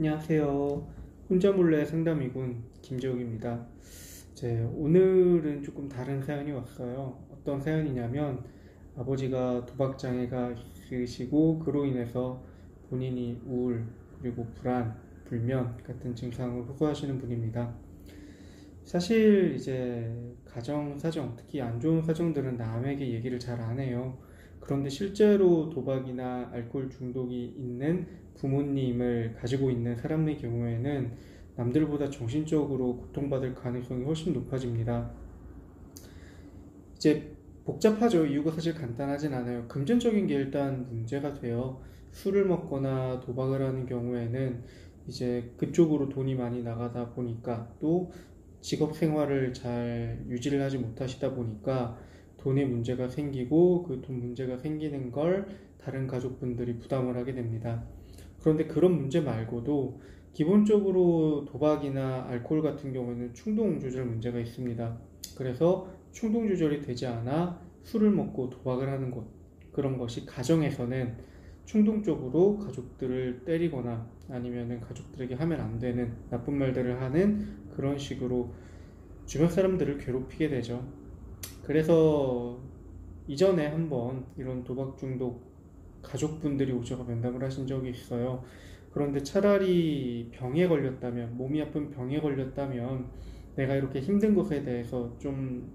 안녕하세요. 혼자 몰래 상담이군 김재욱입니다. 오늘은 조금 다른 사연이 왔어요. 어떤 사연이냐면 아버지가 도박 장애가 있으시고 그로 인해서 본인이 우울 그리고 불안, 불면 같은 증상을 호소하시는 분입니다. 사실 가정 사정, 특히 안 좋은 사정들은 남에게 얘기를 잘 안 해요. 그런데 실제로 도박이나 알코올 중독이 있는 부모님을 가지고 있는 사람의 경우에는 남들보다 정신적으로 고통받을 가능성이 훨씬 높아집니다. 복잡하죠. 이유가 사실 간단하진 않아요. 금전적인 게 일단 문제가 돼요. 술을 먹거나 도박을 하는 경우에는 그쪽으로 돈이 많이 나가다 보니까 또 직업 생활을 잘 유지를 하지 못하시다 보니까 돈에 문제가 생기고 그 돈 문제가 생기는 걸 다른 가족분들이 부담을 하게 됩니다. 그런데 그런 문제 말고도 기본적으로 도박이나 알코올 같은 경우에는 충동 조절 문제가 있습니다. 그래서 충동 조절이 되지 않아 술을 먹고 도박을 하는 것, 그런 것이 가정에서는 충동적으로 가족들을 때리거나 아니면은 가족들에게 하면 안 되는 나쁜 말들을 하는 그런 식으로 주변 사람들을 괴롭히게 되죠. 그래서 이전에 한번 이런 도박 중독 가족분들이 오셔서 면담을 하신 적이 있어요. 그런데 차라리 병에 걸렸다면, 몸이 아픈 병에 걸렸다면 내가 이렇게 힘든 것에 대해서 좀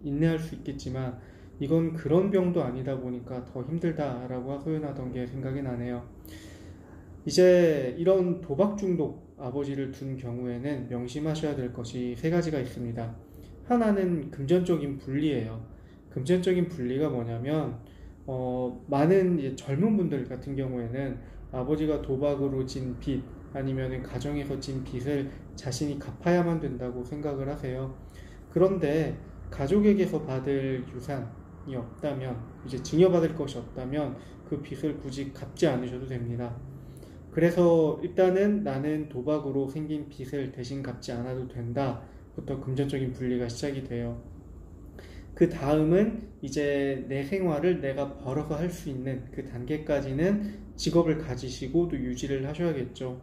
인내할 수 있겠지만 이건 그런 병도 아니다 보니까 더 힘들다라고 표현하던 게 생각이 나네요. 이런 도박 중독 아버지를 둔 경우에는 명심하셔야 될 것이 세 가지가 있습니다. 하나는 금전적인 분리예요. 금전적인 분리가 뭐냐면 많은 젊은 분들 같은 경우에는 아버지가 도박으로 진 빚 아니면 가정에서 진 빚을 자신이 갚아야만 된다고 생각을 하세요. 그런데 가족에게서 받을 유산이 없다면, 증여받을 것이 없다면 그 빚을 굳이 갚지 않으셔도 됩니다. 그래서 일단은 나는 도박으로 생긴 빚을 대신 갚지 않아도 된다 부터 금전적인 분리가 시작이 돼요. 그 다음은 내 생활을 내가 벌어서 할 수 있는 그 단계까지는 직업을 가지시고 또 유지를 하셔야겠죠.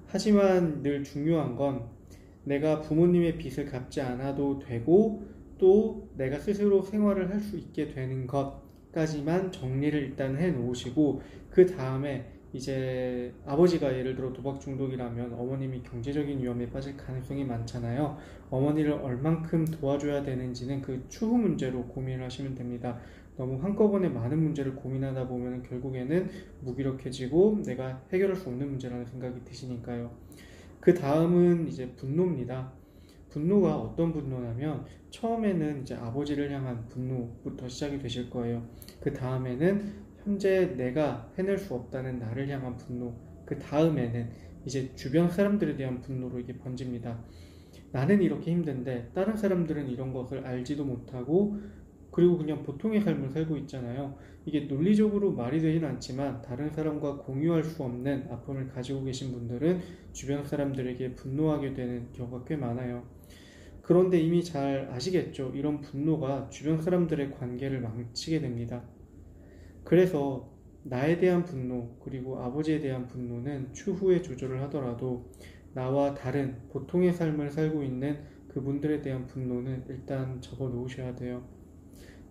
하지만 늘 중요한 건 내가 부모님의 빚을 갚지 않아도 되고 또 내가 스스로 생활을 할 수 있게 되는 것까지만 정리를 일단 해 놓으시고, 그 다음에 아버지가 예를 들어 도박 중독이라면 어머님이 경제적인 위험에 빠질 가능성이 많잖아요. 어머니를 얼만큼 도와줘야 되는지는 그 추후 문제로 고민을 하시면 됩니다. 너무 한꺼번에 많은 문제를 고민하다 보면 결국에는 무기력해지고 내가 해결할 수 없는 문제라는 생각이 드시니까요. 그 다음은 분노입니다. 분노가 어떤 분노냐면 처음에는 아버지를 향한 분노부터 시작이 되실 거예요. 그 다음에는 현재 내가 해낼 수 없다는 나를 향한 분노, 그 다음에는 주변 사람들에 대한 분노로 이게 번집니다. 나는 이렇게 힘든데 다른 사람들은 이런 것을 알지도 못하고 그리고 그냥 보통의 삶을 살고 있잖아요. 이게 논리적으로 말이 되진 않지만 다른 사람과 공유할 수 없는 아픔을 가지고 계신 분들은 주변 사람들에게 분노하게 되는 경우가 꽤 많아요. 그런데 이미 잘 아시겠죠? 이런 분노가 주변 사람들의 관계를 망치게 됩니다. 그래서 나에 대한 분노 그리고 아버지에 대한 분노는 추후에 조절을 하더라도 나와 다른 보통의 삶을 살고 있는 그분들에 대한 분노는 일단 접어 놓으셔야 돼요.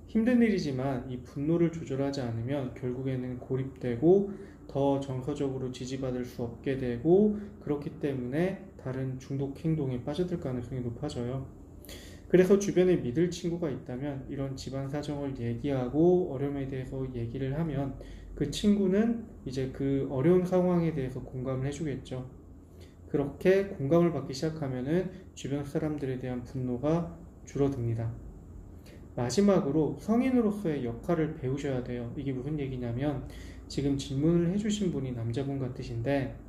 힘든 일이지만 이 분노를 조절하지 않으면 결국에는 고립되고 더 정서적으로 지지받을 수 없게 되고, 그렇기 때문에 다른 중독 행동에 빠져들 가능성이 높아져요. 그래서 주변에 믿을 친구가 있다면 이런 집안 사정을 얘기하고 어려움에 대해서 얘기를 하면 그 친구는 그 어려운 상황에 대해서 공감을 해주겠죠. 그렇게 공감을 받기 시작하면은 주변 사람들에 대한 분노가 줄어듭니다. 마지막으로 성인으로서의 역할을 배우셔야 돼요. 이게 무슨 얘기냐면 지금 질문을 해주신 분이 남자분 같으신데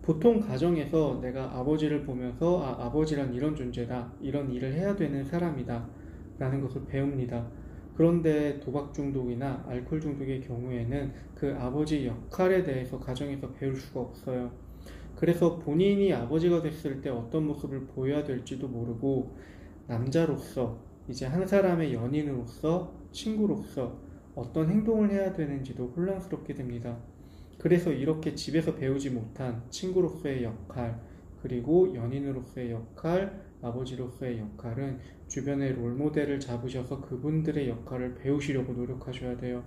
보통 가정에서 내가 아버지를 보면서 아버지란 이런 존재다, 이런 일을 해야 되는 사람이다 라는 것을 배웁니다. 그런데 도박 중독이나 알코올 중독의 경우에는 그 아버지 역할에 대해서 가정에서 배울 수가 없어요. 그래서 본인이 아버지가 됐을 때 어떤 모습을 보여야 될지도 모르고 남자로서 한 사람의 연인으로서 친구로서 어떤 행동을 해야 되는지도 혼란스럽게 됩니다. 그래서 이렇게 집에서 배우지 못한 친구로서의 역할, 그리고 연인으로서의 역할, 아버지로서의 역할은 주변의 롤모델을 잡으셔서 그분들의 역할을 배우시려고 노력하셔야 돼요.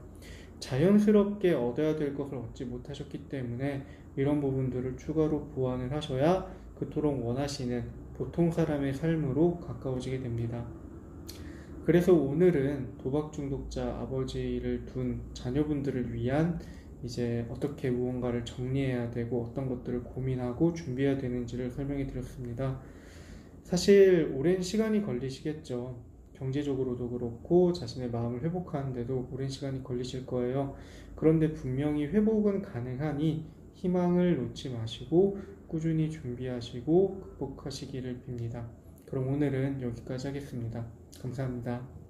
자연스럽게 얻어야 될 것을 얻지 못하셨기 때문에 이런 부분들을 추가로 보완을 하셔야 그토록 원하시는 보통 사람의 삶으로 가까워지게 됩니다. 그래서 오늘은 도박 중독자 아버지를 둔 자녀분들을 위한 이제 어떻게 무언가를 정리해야 되고 어떤 것들을 고민하고 준비해야 되는지를 설명해 드렸습니다. 사실 오랜 시간이 걸리시겠죠. 경제적으로도 그렇고 자신의 마음을 회복하는데도 오랜 시간이 걸리실 거예요. 그런데 분명히 회복은 가능하니 희망을 놓지 마시고 꾸준히 준비하시고 극복하시기를 빕니다. 그럼 오늘은 여기까지 하겠습니다. 감사합니다.